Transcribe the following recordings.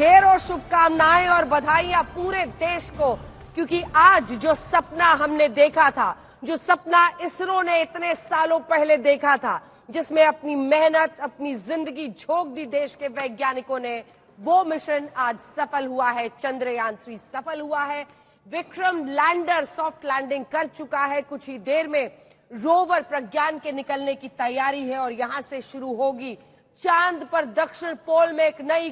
ढेरों शुभकामनाएं और बधाइयां पूरे देश को, क्योंकि आज जो सपना हमने देखा था, जो सपना इसरो ने इतने सालों पहले देखा था, जिसमें अपनी मेहनत, अपनी जिंदगी झोंक दी देश के वैज्ञानिकों ने, वो मिशन आज सफल हुआ है। चंद्रयान 3 सफल हुआ है। विक्रम लैंडर सॉफ्ट लैंडिंग कर चुका है। कुछ ही देर में रोवर प्रज्ञान के निकलने की तैयारी है और यहां से शुरू होगी चांद पर दक्षिण पोल में एक नई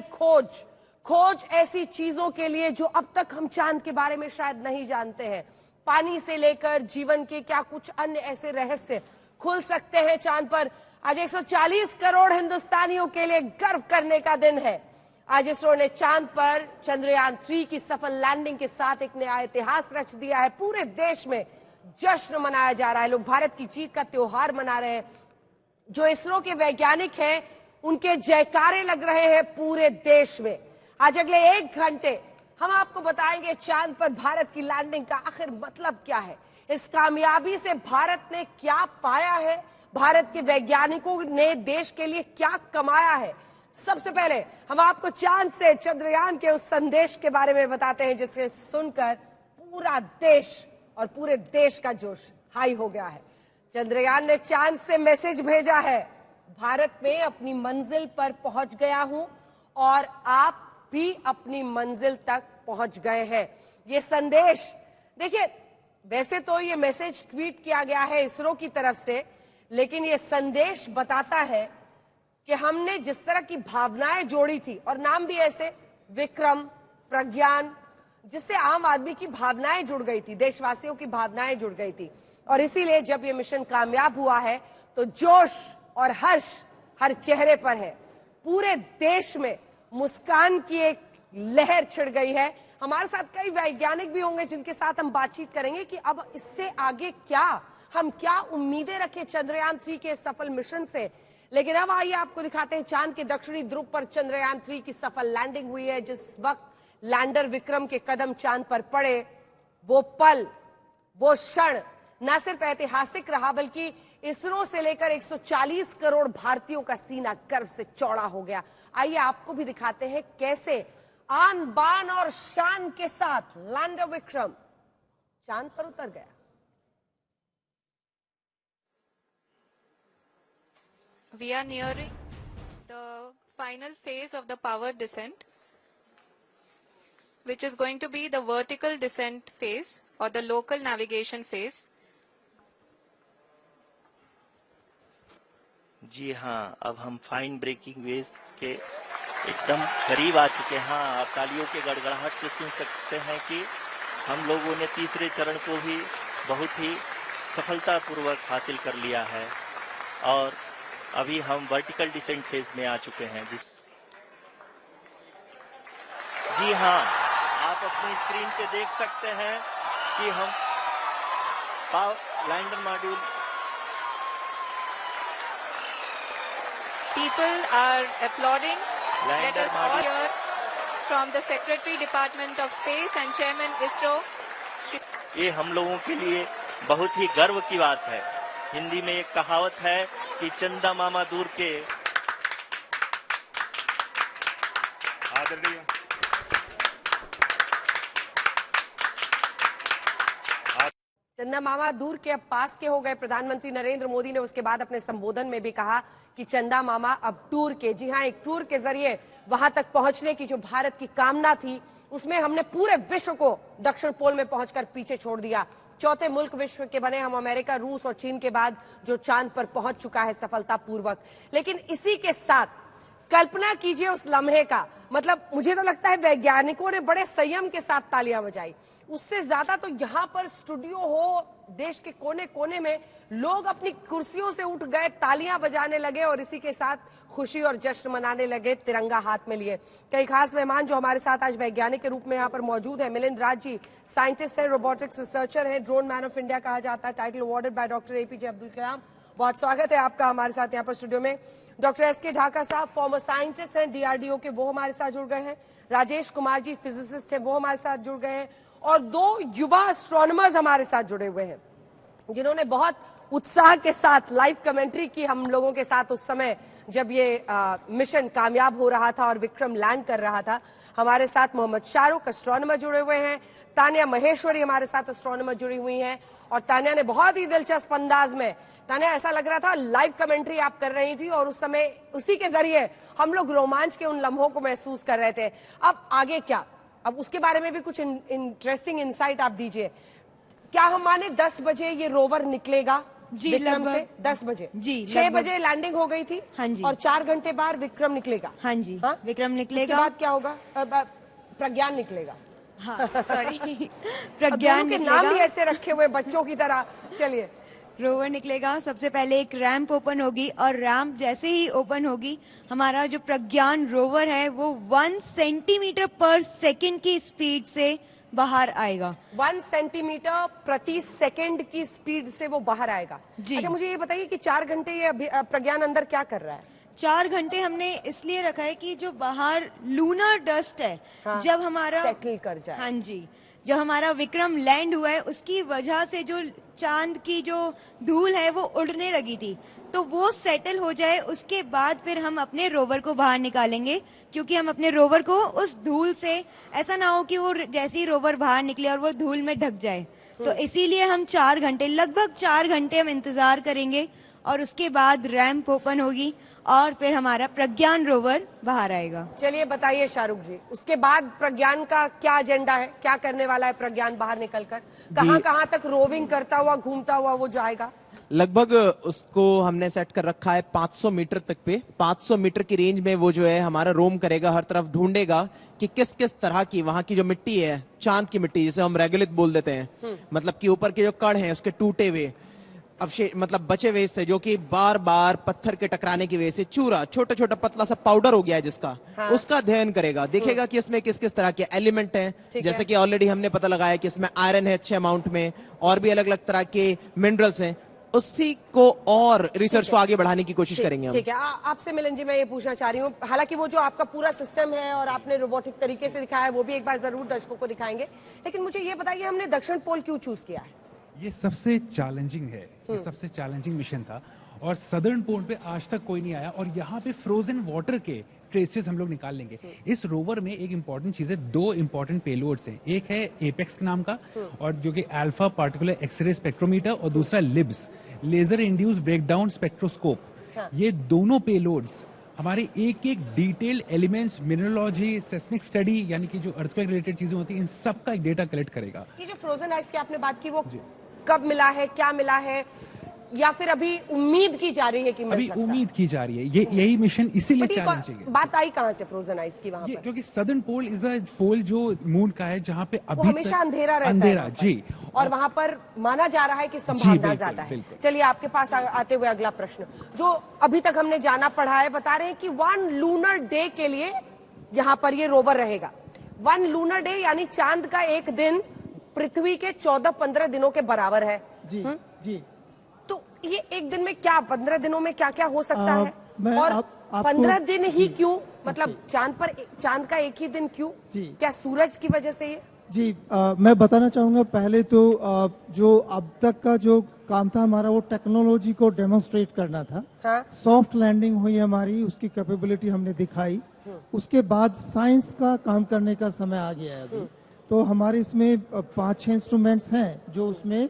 खोज ऐसी चीजों के लिए जो अब तक हम चांद के बारे में शायद नहीं जानते हैं। पानी से लेकर जीवन के क्या कुछ अन्य ऐसे रहस्य खुल सकते हैं चांद पर। आज 140 करोड़ हिंदुस्तानियों के लिए गर्व करने का दिन है। आज इसरो ने चांद पर चंद्रयान 3 की सफल लैंडिंग के साथ एक नया इतिहास रच दिया है। पूरे देश में जश्न मनाया जा रहा है। लोग भारत की जीत का त्योहार मना रहे हैं। जो इसरो के वैज्ञानिक हैं, उनके जयकारे लग रहे हैं पूरे देश में। आज अगले 1 घंटे हम आपको बताएंगे चांद पर भारत की लैंडिंग का आखिर मतलब क्या है। इस कामयाबी से भारत ने क्या पाया है, भारत के वैज्ञानिकों ने देश के लिए क्या कमाया है। सबसे पहले हम आपको चांद से चंद्रयान के उस संदेश के बारे में बताते हैं, जिसे सुनकर पूरा देश और पूरे देश का जोश हाई हो गया है। चंद्रयान ने चांद से मैसेज भेजा है, भारत में अपनी मंजिल पर पहुंच गया हूं और आप भी अपनी मंजिल तक पहुंच गए हैं। ये संदेश देखिए, वैसे तो ये मैसेज ट्वीट किया गया है इसरो की तरफ से, लेकिन ये संदेश बताता है कि हमने जिस तरह की भावनाएं जोड़ी थी, और नाम भी ऐसे विक्रम, प्रज्ञान, जिससे आम आदमी की भावनाएं जुड़ गई थी, देशवासियों की भावनाएं जुड़ गई थी। और इसीलिए जब ये मिशन कामयाब हुआ है तो जोश और हर्ष हर चेहरे पर है। पूरे देश में मुस्कान की एक लहर छिड़ गई है। हमारे साथ कई वैज्ञानिक भी होंगे जिनके साथ हम बातचीत करेंगे कि अब इससे आगे क्या, हम क्या उम्मीदें रखें चंद्रयान 3 के सफल मिशन से। लेकिन अब आइए आपको दिखाते हैं चांद के दक्षिणी ध्रुव पर चंद्रयान 3 की सफल लैंडिंग हुई है। जिस वक्त लैंडर विक्रम के कदम चांद पर पड़े, वो पल, वो क्षण न सिर्फ ऐतिहासिक रहा, बल्कि इसरो से लेकर 140 करोड़ भारतीयों का सीना गर्व से चौड़ा हो गया। आइए आपको भी दिखाते हैं कैसे आन बान और शान के साथ लैंडर विक्रम चांद पर उतर गया। We are nearing the final phase of the power descent, which is going to be the vertical descent phase or the local navigation phase. जी हाँ, अब हम फाइन ब्रेकिंग वेव्स के एकदम करीब आ चुके हैं। हाँ, आप तालियों के गड़गड़ाहट से सुन सकते हैं कि हम लोगों ने तीसरे चरण को भी बहुत ही सफलतापूर्वक हासिल कर लिया है और अभी हम वर्टिकल डिसेंट फेज में आ चुके हैं। जी हाँ, आप अपनी स्क्रीन पे देख सकते हैं कि हम lander module. People are applauding. Let us all hear from the Secretary Department of Space and Chairman ISRO. ये हम लोगों के लिए बहुत ही गर्व की बात है। हिंदी में एक कहावत है कि चंदा मामा दूर के। आदरणीय चंदा मामा दूर के अब पास के हो गए। प्रधानमंत्री नरेंद्र मोदी ने उसके बाद अपने संबोधन में भी कहा कि चंदा मामा अब टूर के। जी हाँ, एक टूर के जरिए वहां तक पहुंचने की जो भारत की कामना थी, उसमें हमने पूरे विश्व को दक्षिण पोल में पहुंचकर पीछे छोड़ दिया। चौथे मुल्क विश्व के बने हम, अमेरिका, रूस और चीन के बाद, जो चांद पर पहुंच चुका है सफलतापूर्वक। लेकिन इसी के साथ कल्पना कीजिए उस लम्हे का, मतलब मुझे तो लगता है वैज्ञानिकों ने बड़े संयम के साथ तालियां बजाई। उससे ज्यादा तो यहाँ पर स्टूडियो हो, देश के कोने कोने में लोग अपनी कुर्सियों से उठ गए, तालियां बजाने लगे और इसी के साथ खुशी और जश्न मनाने लगे, तिरंगा हाथ में लिए। कई खास मेहमान जो हमारे साथ आज वैज्ञानिक के रूप में यहाँ पर मौजूद है। मिलिंद राज जी साइंटिस्ट है, रोबोटिक्स रिसर्चर है, ड्रोन मैन ऑफ इंडिया कहा जाता है, title awarded by doctor APJ Abdul Kalam. बहुत स्वागत है आपका हमारे साथ यहाँ पर स्टूडियो में। डॉक्टर SK ढाका साहब फॉर्मर साइंटिस्ट हैं DRDO के, वो हमारे साथ जुड़ गए हैं। राजेश कुमार जी फिजिसिस्ट हैं, वो हमारे साथ जुड़ गए हैं। और 2 युवा एस्ट्रोनॉमर्स हमारे साथ जुड़े हुए हैं, जिन्होंने बहुत उत्साह के साथ लाइव कमेंट्री की हम लोगों के साथ उस समय जब ये मिशन कामयाब हो रहा था और विक्रम लैंड कर रहा था। हमारे साथ मोहम्मद शाहरुख एस्ट्रोनॉमर जुड़े हुए हैं, तानिया महेश्वरी हमारे साथ एस्ट्रोनॉमर जुड़ी हुई हैं, और तानिया ने बहुत ही दिलचस्प अंदाज में, तानिया ऐसा लग रहा था लाइव कमेंट्री आप कर रही थी और उस समय उसी के जरिए हम लोग रोमांच के उन लम्हों को महसूस कर रहे थे। अब आगे क्या, अब उसके बारे में भी कुछ इंटरेस्टिंग इंसाइट आप दीजिए। क्या हम माने 10 बजे ये रोवर निकलेगा? जी, विक्रम से लगभग 10 बजे जी, 6 बजे लैंडिंग हो गई थी। हाँ जी। और 4 घंटे बाद विक्रम निकलेगा। हाँ जी, हाँ? विक्रम उसके निकलेगा। बाद क्या होगा? प्रज्ञान निकलेगा। हाँ, सॉरी प्रज्ञान प्रज्ञान के नाम भी निकलेगा, ऐसे रखे हुए बच्चों की तरह। चलिए, रोवर निकलेगा। सबसे पहले एक रैंप ओपन होगी और रैंप जैसे ही ओपन होगी हमारा जो प्रज्ञान रोवर है वो 1 सेंटीमीटर पर सेकंड की स्पीड से बाहर आएगा। 1 सेंटीमीटर प्रति सेकंड की स्पीड से वो बाहर आएगा। जी। अच्छा, मुझे ये बताइए कि 4 घंटे ये प्रज्ञान अंदर क्या कर रहा है? 4 घंटे हमने इसलिए रखा है कि जो बाहर लूनर डस्ट है, हाँ, जब हमारा सेटल कर जाए। हाँ जी, जब हमारा विक्रम लैंड हुआ है उसकी वजह से जो चांद की जो धूल है वो उड़ने लगी थी, तो वो सेटल हो जाए उसके बाद फिर हम अपने रोवर को बाहर निकालेंगे, क्योंकि हम अपने रोवर को उस धूल से, ऐसा ना हो कि वो जैसे ही रोवर बाहर निकले और वो धूल में ढक जाए, तो इसीलिए हम 4 घंटे, लगभग 4 घंटे हम इंतजार करेंगे और उसके बाद रैंप ओपन होगी और फिर हमारा प्रज्ञान रोवर बाहर आएगा। चलिए बताइए शाहरुख जी, उसके बाद प्रज्ञान का क्या एजेंडा है? क्या करने वाला है प्रज्ञान बाहर निकलकर? कहां तक रोविंग करता हुआ, घूमता हुआ वो जाएगा? लगभग उसको हमने सेट कर रखा है 500 मीटर तक पे। 500 मीटर की रेंज में वो जो है हमारा रोम करेगा, हर तरफ ढूंढेगा कि किस किस तरह की वहां की जो मिट्टी है, चांद की मिट्टी जिसे हम रेगुलित बोल देते हैं, मतलब कि ऊपर के जो कण हैं उसके टूटे हुए अवशेष, मतलब बचे हुए हिस्से जो कि बार बार पत्थर के टकराने की वजह से चूरा, छोटा छोटा पतला सा पाउडर हो गया है जिसका, हाँ। उसका अध्ययन करेगा, देखेगा कि इसमें किस किस तरह के एलिमेंट हैं, जैसे कि ऑलरेडी हमने पता लगाया कि इसमें आयरन है अच्छे अमाउंट में, और भी अलग अलग तरह के मिनरल्स हैं। उसी को और रिसर्च को आगे बढ़ाने की कोशिश करेंगे हम। ठीक है, आपसे मिलन जी मैं ये पूछना चाह रही हूँ, हालांकि वो जो आपका पूरा सिस्टम है और आपने रोबोटिक तरीके से दिखाया है वो भी एक बार जरूर दर्शकों को दिखाएंगे, लेकिन मुझे ये बताइए हमने दक्षिण पोल क्यों चूज किया है? ये सबसे चैलेंजिंग है, ये सबसे चैलेंजिंग मिशन था और सदर्न पोल पे आज तक कोई नहीं आया, और यहाँ पे फ्रोजन वाटर के ट्रेसेस हम लोग निकाल लेंगे। इस रोवर में एक इंपॉर्टेंट चीज है, 2 इंपॉर्टेंट पेलोड्स हैं, एक है एपेक्स नाम का और जो कि अल्फा पार्टिकुलर एक्सरे स्पेक्ट्रोमीटर, और दूसरा LIBS, laser induce breakdown spectroscope. ये दोनों पेलोड्स हमारे एक एक detailed elements, mineralogy, seismic study, यानी कि जो अर्थक्वेक रिलेटेड चीजें होती हैं, इन सब का एक डेटा कलेक्ट करेगा। ये जो फ्रोजन आइस की आपने बात की वो कब मिला है, क्या मिला है, या फिर अभी उम्मीद की जा रही है कि मिल अभी सकता है? उम्मीद की जा रही है, यही मिशन इसीलिए बट ये चैलेंजिंग है। बात आई कहां से फ्रोजन आइस की वहां पर? क्योंकि सदर्न पोल इज द पोल जो मून का है जहाँ पे वो अभी हमेशा तक अंधेरा रहता है अंधेरा वहाँ पर। जी, और वहां पर माना जा रहा है कि संभावना बिल्कुल, ज्यादा है। बिल्कुल। चलिए आपके पास आते हुए अगला प्रश्न, जो अभी तक हमने जाना पढ़ा है, बता रहे हैं कि 1 लूनर डे के लिए यहाँ पर ये रोवर रहेगा। 1 लूनर डे यानी चांद का एक दिन पृथ्वी के 14-15 दिनों के बराबर है। जी जी। तो ये एक दिन में क्या, 15 दिनों में क्या क्या हो सकता है? मैं और आपको 15 दिन ही क्यों, मतलब चांद का एक ही दिन क्यों? जी। क्या सूरज की वजह से ये? जी, मैं बताना चाहूंगा पहले तो जो अब तक का जो काम था हमारा वो टेक्नोलॉजी को डेमोन्स्ट्रेट करना था। हाँ। सॉफ्ट लैंडिंग हुई हमारी, उसकी कैपेबिलिटी हमने दिखाई, उसके बाद साइंस का काम करने का समय आ गया है अभी। तो हमारे इसमें 5-6 इंस्ट्रूमेंट्स हैं जो उसमें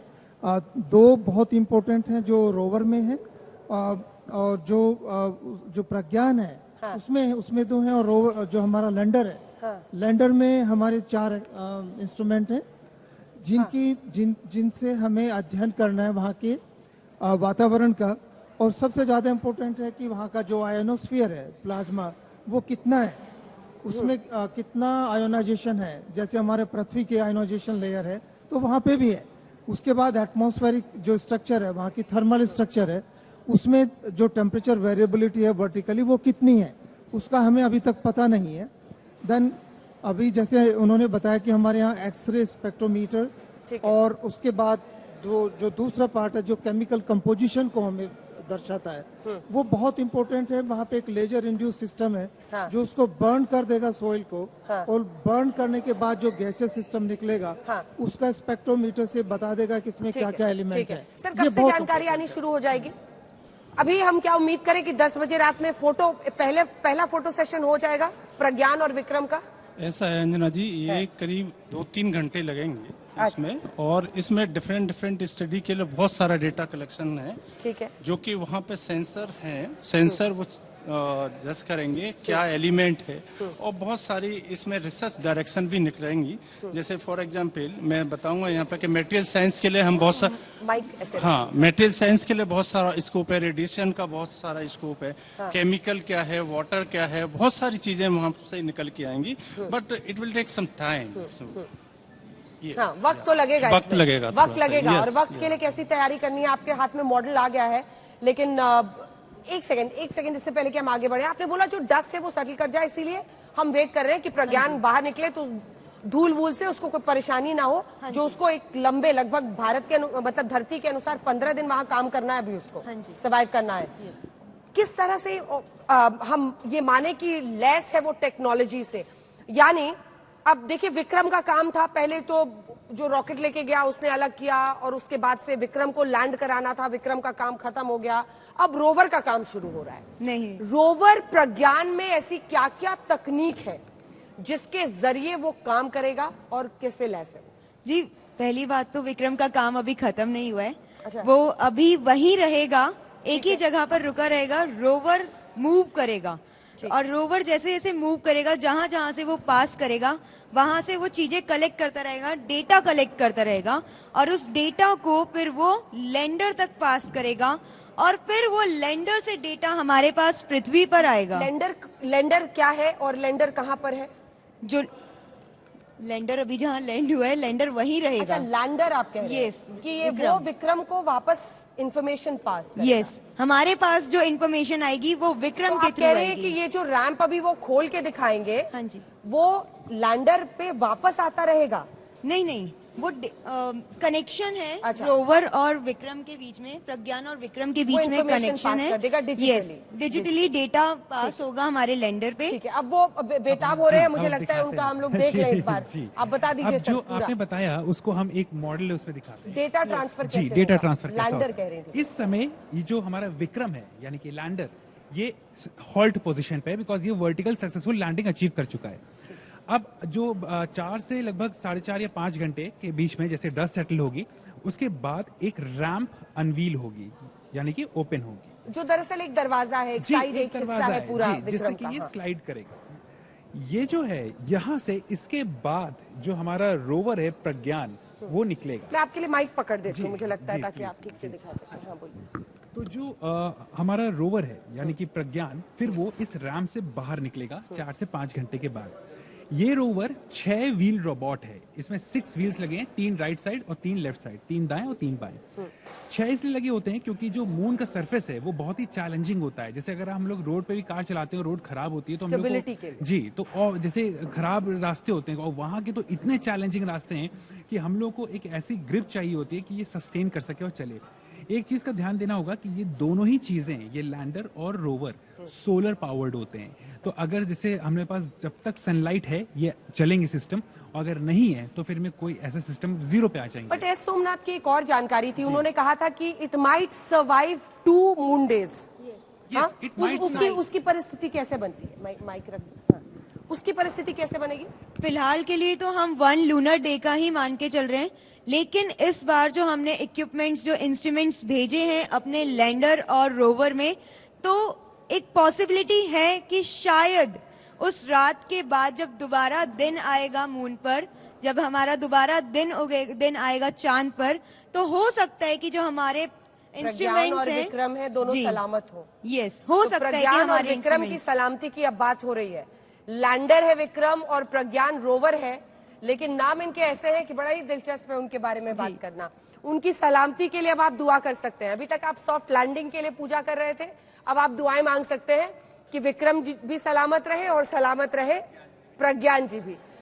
2 बहुत इम्पोर्टेंट हैं जो रोवर में है, और जो प्रज्ञान है हाँ। उसमें 2 हैं, और रोवर जो हमारा लैंडर है, हाँ। लैंडर में हमारे 4 इंस्ट्रूमेंट हैं जिनसे हमें अध्ययन करना है वहाँ के वातावरण का, और सबसे ज्यादा इम्पोर्टेंट है कि वहाँ का जो आयोनोस्फीयर है, प्लाज्मा, वो कितना है, उसमें कितना आयोनाइजेशन है, जैसे हमारे पृथ्वी के आयोनाइजेशन लेयर है तो वहाँ पे भी है। उसके बाद एटमॉस्फेरिक जो स्ट्रक्चर है, वहाँ की थर्मल स्ट्रक्चर है, उसमें जो टेम्परेचर वेरिएबिलिटी है वर्टिकली वो कितनी है, उसका हमें अभी तक पता नहीं है। देन अभी जैसे उन्होंने बताया कि हमारे यहाँ एक्सरे स्पेक्ट्रोमीटर, और उसके बाद जो दूसरा पार्ट है जो केमिकल कंपोजिशन को हमें दर्शाता है वो बहुत इंपॉर्टेंट है। वहाँ पे एक लेजर इंड्यूस सिस्टम है हाँ। जो उसको बर्न कर देगा सोइल को, हाँ। और बर्न करने के बाद जो गैसेस सिस्टम निकलेगा हाँ। उसका स्पेक्ट्रोमीटर से बता देगा कि इसमें क्या क्या एलिमेंट है। सर कब से जानकारी आनी शुरू हो जाएगी? अभी हम क्या उम्मीद करें कि 10 बजे रात में पहला फोटो सेशन हो जाएगा प्रज्ञान और विक्रम का? ऐसा है अंजना जी, ये करीब 2-3 घंटे लगेंगे इसमें, और इसमें डिफरेंट स्टडी के लिए बहुत सारा डेटा कलेक्शन है। ठीक है। जो कि वहाँ पे सेंसर हैं, सेंसर वो जज करेंगे क्या एलिमेंट है, और बहुत सारी इसमें रिसर्च डायरेक्शन भी निकलेंगी। जैसे फॉर एग्जांपल मैं बताऊंगा यहाँ पे कि मटेरियल साइंस के लिए हम बहुत सारा, हाँ, मटेरियल साइंस के लिए बहुत सारा स्कोप है, रेडिएशन का बहुत सारा स्कोप है, केमिकल क्या है, वाटर क्या है, बहुत सारी चीजें वहाँ से निकल के आएंगी, but it will take some time. हाँ, वक्त तो लगेगा, वक्त लगेगा, वक्त लगेगा। और वक्त के लिए कैसी तैयारी करनी है? आपके हाथ में मॉडल आ गया है, लेकिन एक सेकंड इससे पहले कि हम आगे बढ़े, आपने बोला जो डस्ट है वो सेटल कर जाए, इसीलिए हम वेट कर रहे हैं कि प्रज्ञान बाहर निकले तो धूल वूल से उसको कोई परेशानी ना हो, जो उसको एक लंबे लगभग भारत के मतलब धरती के अनुसार 15 दिन वहां काम करना है, अभी उसको सर्वाइव करना है। किस तरह से हम ये माने कि लैस है वो टेक्नोलॉजी से? यानी अब देखिए, विक्रम का काम था, पहले तो जो रॉकेट लेके गया उसने अलग किया, और उसके बाद से विक्रम को लैंड कराना था, विक्रम का काम खत्म हो गया, अब रोवर का काम शुरू हो रहा है। नहीं, रोवर प्रज्ञान में ऐसी क्या क्या तकनीक है जिसके जरिए वो काम करेगा और कैसे लैस है? जी, पहली बात तो विक्रम का काम अभी खत्म नहीं हुआ है। अच्छा। वो अभी वहीं रहेगा, एक ही जगह पर रुका रहेगा, रोवर मूव करेगा, और रोवर जैसे जैसे मूव करेगा, जहां जहां से वो पास करेगा वहां से वो चीजें कलेक्ट करता रहेगा, डेटा कलेक्ट करता रहेगा, और उस डेटा को फिर वो लैंडर तक पास करेगा, और फिर वो लैंडर से डेटा हमारे पास पृथ्वी पर आएगा। लैंडर क्या है और लैंडर कहाँ पर है? जो लैंडर अभी जहाँ लैंड हुआ है, लैंडर वहीं रहेगा। अच्छा, लैंडर आप कह रहे हैं? Yes, कि ये वो विक्रम को वापस इंफॉर्मेशन पास करेगा। यस, हमारे पास जो इंफॉर्मेशन आएगी वो विक्रम तो के आप थ्रू कह रहे हैं आएगी। कि ये जो रैंप अभी वो खोल के दिखाएंगे, हाँ जी, वो लैंडर पे वापस आता रहेगा? नहीं, वो कनेक्शन है। अच्छा। रोवर और विक्रम के बीच में, प्रज्ञान और विक्रम के बीच में information कनेक्शन pass है। कर देगा digitally। डिजिटली डेटा पास होगा हमारे लैंडर पे। ठीक है, अब वो बेताब हो रहे हैं, मुझे अब लगता है दिखाते उनका हैं। हम लोग देख लें एक बार। जी। आप बता दीजिए अब सर जो पूरा। आपने बताया उसको हम एक मॉडल उसमें दिखाते हैं। डेटा ट्रांसफर जी, कैसे डेटा होगा? ट्रांसफर कैसा लैंडर होगा? कह रही थी। इस समय ये जो हमारा विक्रम है, यानी कि लैंडर, ये हॉल्ट पोजीशन पे है, बिकॉज ये वर्टिकल सक्सेसफुल लैंडिंग अचीव कर चुका है। अब जो 4 से लगभग 4.5 या 5 घंटे के बीच में जैसे डस्ट सेटल होगी, उसके बाद एक रैंप अनवील होगी, यानी कि ओपन होगी, जो दरअसल एक दरवाजा है, एक साइड, एक हिस्सा है पूरा जिससे विक्रम कि का। ये हाँ। स्लाइड करेगा। ये जो है यहाँ से, इसके बाद जो हमारा रोवर है प्रज्ञान, वो निकलेगा। मैं आपके लिए माइक पकड़ देती हूँ, जी, मुझे लगता है, जी, ताकि प्लीज, आप ठीक से दिखा सकें। हाँ, बोलिए। तो जो हमारा रोवर है, यानी कि प्रज्ञान, फिर वो इस रैम्प से बाहर निकलेगा 4 से 5 घंटे के बाद। ये रोवर 6 व्हील रोबोट है, इसमें 6 व्हील्स लगे हैं, 3 राइट साइड और 3 लेफ्ट साइड, 3 दाएं और 3 बाएं। 6 इसलिए लगे होते हैं क्योंकि जो मून का सरफेस है वो बहुत ही चैलेंजिंग होता है। जैसे अगर हम लोग रोड पे भी कार चलाते हैं, रोड खराब होती है तो हम लोग Stability के लिए। जी, तो और जैसे खराब रास्ते होते हैं, और वहां के तो इतने चैलेंजिंग रास्ते हैं कि हम लोग को एक ऐसी ग्रिप चाहिए होती है कि ये सस्टेन कर सके और चले। एक चीज का ध्यान देना होगा कि ये दोनों ही चीजें, ये लैंडर और रोवर, सोलर पावर्ड होते हैं। तो अगर जैसे हमारे पास जब तक सनलाइट है ये चलेंगे सिस्टम, अगर नहीं है तो फिर में कोई ऐसा सिस्टम जीरो पे आ जाएंगे। बट एस सोमनाथ की एक और जानकारी थी, उन्होंने कहा था कि it might survive 2 moon days. Yes, it might उसकी परिस्थिति कैसे बनती है? माइक रख। हाँ। उसकी परिस्थिति कैसे बनेगी? फिलहाल के लिए तो हम 1 लूनर डे का ही मान के चल रहे हैं, लेकिन इस बार जो हमने इक्विपमेंट्स, जो इंस्ट्रूमेंट्स भेजे हैं अपने लैंडर और रोवर में, तो एक पॉसिबिलिटी है कि शायद उस रात के बाद जब दोबारा दिन आएगा मून पर, जब हमारा दोबारा दिन आएगा चांद पर, तो हो सकता है कि जो हमारे प्रज्ञान इंस्ट्रूमेंट्स और हैं, विक्रम है, दोनों जी, सलामत हो। यस, हो तो सकता है कि प्रज्ञान और हमारे विक्रम की इंस्ट्रूमेंट्स, सलामती की अब बात हो रही है। लैंडर है विक्रम और प्रज्ञान रोवर है, लेकिन नाम इनके ऐसे हैं कि बड़ा ही दिलचस्प है उनके बारे में बात करना। उनकी सलामती के लिए अब आप दुआ कर सकते हैं। अभी तक आप सॉफ्ट लैंडिंग के लिए पूजा कर रहे थे, अब आप दुआएं मांग सकते हैं कि विक्रम जी भी सलामत रहे और सलामत रहे प्रज्ञान जी भी।